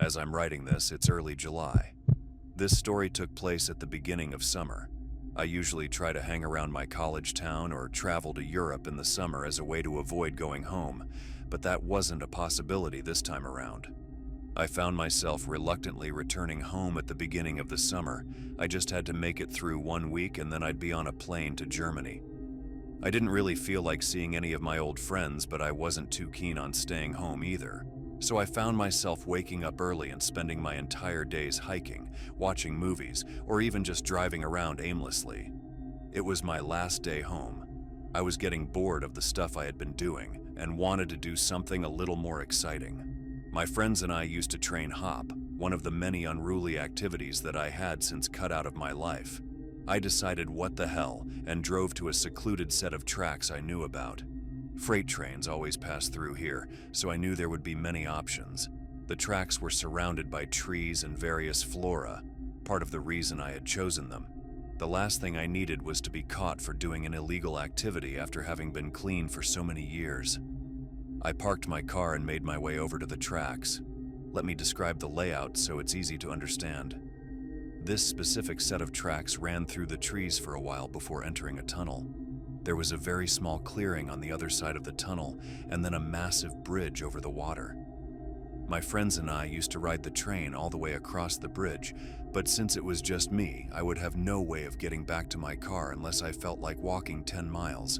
As I'm writing this, it's early July. This story took place at the beginning of summer. I usually try to hang around my college town or travel to Europe in the summer as a way to avoid going home, but that wasn't a possibility this time around. I found myself reluctantly returning home at the beginning of the summer. I just had to make it through 1 week and then I'd be on a plane to Germany. I didn't really feel like seeing any of my old friends, but I wasn't too keen on staying home either. So I found myself waking up early and spending my entire days hiking, watching movies, or even just driving around aimlessly. It was my last day home. I was getting bored of the stuff I had been doing and wanted to do something a little more exciting. My friends and I used to train hop, one of the many unruly activities that I had since cut out of my life. I decided what the hell and drove to a secluded set of tracks I knew about. Freight trains always pass through here, so I knew there would be many options. The tracks were surrounded by trees and various flora, part of the reason I had chosen them. The last thing I needed was to be caught for doing an illegal activity after having been clean for so many years. I parked my car and made my way over to the tracks. Let me describe the layout so it's easy to understand. This specific set of tracks ran through the trees for a while before entering a tunnel. There was a very small clearing on the other side of the tunnel, and then a massive bridge over the water. My friends and I used to ride the train all the way across the bridge, but since it was just me, I would have no way of getting back to my car unless I felt like walking 10 miles.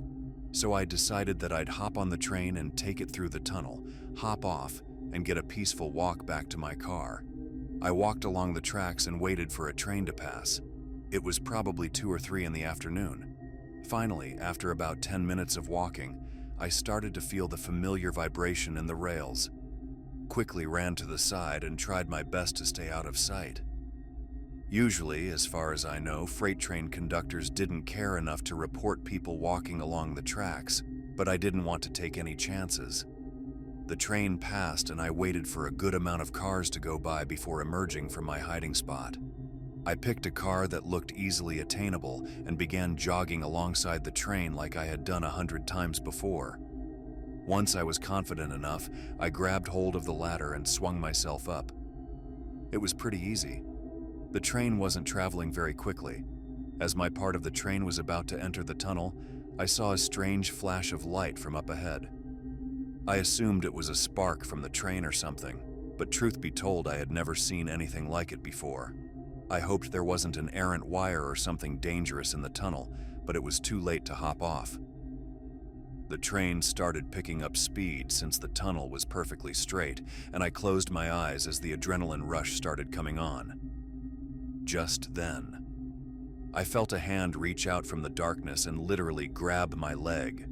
So I decided that I'd hop on the train and take it through the tunnel, hop off, and get a peaceful walk back to my car. I walked along the tracks and waited for a train to pass. It was probably 2 or 3 in the afternoon. Finally, after about 10 minutes of walking, I started to feel the familiar vibration in the rails. Quickly ran to the side and tried my best to stay out of sight. Usually, as far as I know, freight train conductors didn't care enough to report people walking along the tracks, but I didn't want to take any chances. The train passed and I waited for a good amount of cars to go by before emerging from my hiding spot. I picked a car that looked easily attainable and began jogging alongside the train like I had done 100 times before. Once I was confident enough, I grabbed hold of the ladder and swung myself up. It was pretty easy. The train wasn't traveling very quickly. As my part of the train was about to enter the tunnel, I saw a strange flash of light from up ahead. I assumed it was a spark from the train or something, but truth be told, I had never seen anything like it before. I hoped there wasn't an errant wire or something dangerous in the tunnel, but it was too late to hop off. The train started picking up speed since the tunnel was perfectly straight, and I closed my eyes as the adrenaline rush started coming on. Just then, I felt a hand reach out from the darkness and literally grab my leg.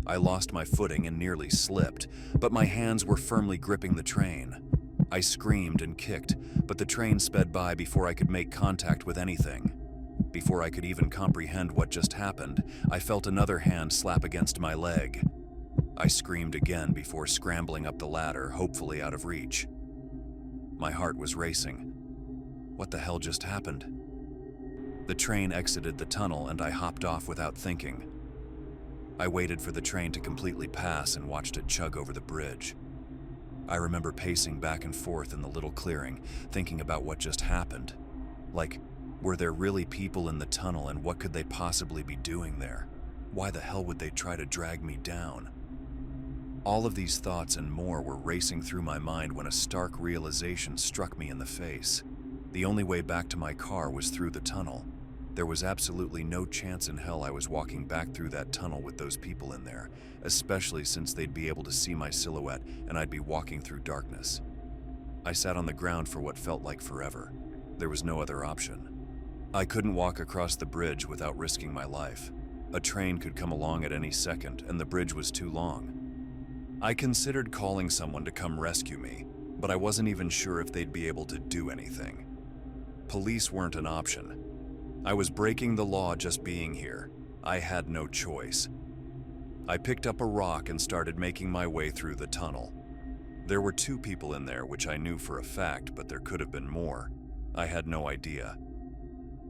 I lost my footing and nearly slipped, but my hands were firmly gripping the train. I screamed and kicked, but the train sped by before I could make contact with anything. Before I could even comprehend what just happened, I felt another hand slap against my leg. I screamed again before scrambling up the ladder, hopefully out of reach. My heart was racing. What the hell just happened? The train exited the tunnel and I hopped off without thinking. I waited for the train to completely pass and watched it chug over the bridge. I remember pacing back and forth in the little clearing, thinking about what just happened. Like, were there really people in the tunnel and what could they possibly be doing there? Why the hell would they try to drag me down? All of these thoughts and more were racing through my mind when a stark realization struck me in the face. The only way back to my car was through the tunnel. There was absolutely no chance in hell I was walking back through that tunnel with those people in there, especially since they'd be able to see my silhouette and I'd be walking through darkness. I sat on the ground for what felt like forever. There was no other option. I couldn't walk across the bridge without risking my life. A train could come along at any second, and the bridge was too long. I considered calling someone to come rescue me, but I wasn't even sure if they'd be able to do anything. Police weren't an option. I was breaking the law just being here. I had no choice. I picked up a rock and started making my way through the tunnel. There were 2 people in there, which I knew for a fact, but there could have been more. I had no idea.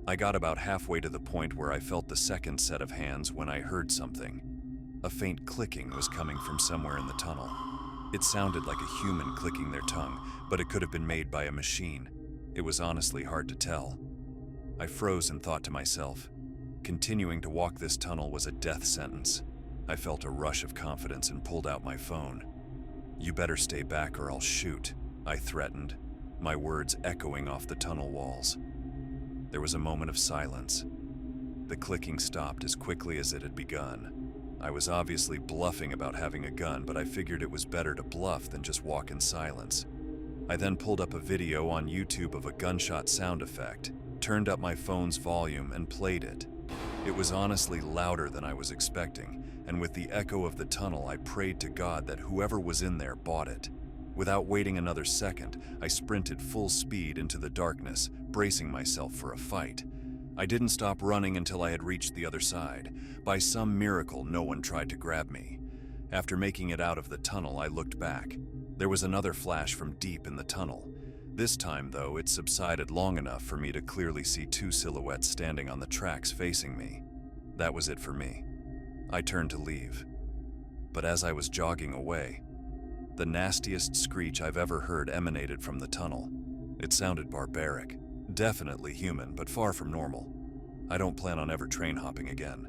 I got about halfway to the point where I felt the second set of hands when I heard something. A faint clicking was coming from somewhere in the tunnel. It sounded like a human clicking their tongue, but it could have been made by a machine. It was honestly hard to tell. I froze and thought to myself, continuing to walk this tunnel was a death sentence. I felt a rush of confidence and pulled out my phone. "You better stay back or I'll shoot," I threatened, my words echoing off the tunnel walls. There was a moment of silence. The clicking stopped as quickly as it had begun. I was obviously bluffing about having a gun, but I figured it was better to bluff than just walk in silence. I then pulled up a video on YouTube of a gunshot sound effect, turned up my phone's volume, and played it. It was honestly louder than I was expecting, and with the echo of the tunnel, I prayed to God that whoever was in there bought it. Without waiting another second, I sprinted full speed into the darkness, bracing myself for a fight. I didn't stop running until I had reached the other side. By some miracle, no one tried to grab me. After making it out of the tunnel, I looked back. There was another flash from deep in the tunnel. This time, though, it subsided long enough for me to clearly see two silhouettes standing on the tracks facing me. That was it for me. I turned to leave. But as I was jogging away, the nastiest screech I've ever heard emanated from the tunnel. It sounded barbaric, definitely human, but far from normal. I don't plan on ever train hopping again.